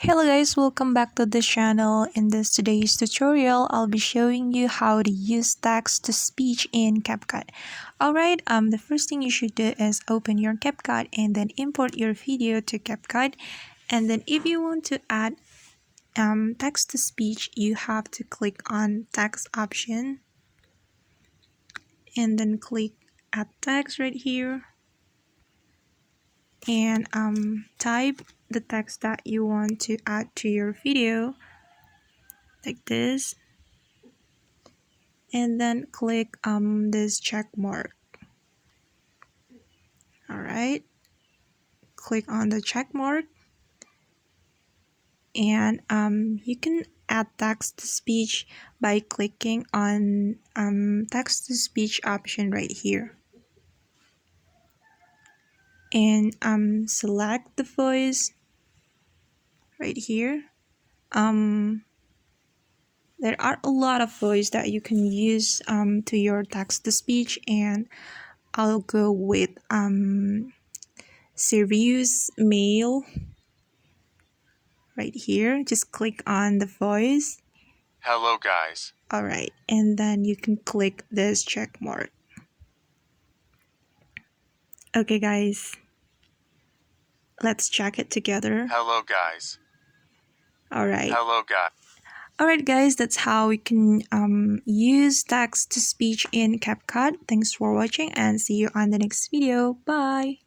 Hello guys, welcome back to the channel. In this today's tutorial, I'll be showing you how to use text to speech in CapCut. Alright, the first thing you should do is open your CapCut and then import your video to CapCut. And then if you want to add text to speech, you have to click on text option and then click add text right here and type the text that you want to add to your video like this, and then click this check mark. All right, click on the check mark, and you can add text to speech by clicking on text to speech option right here, and select the voice right here. There are a lot of voice that you can use to your text to speech, and I'll go with serious male right here. Just click on the voice. Hello guys. Alright, and then you can click this check mark. Okay guys, let's check it together. Hello guys. Alright. Hello guys. Alright guys, that's how we can use text to speech in CapCut. Thanks for watching and see you on the next video. Bye!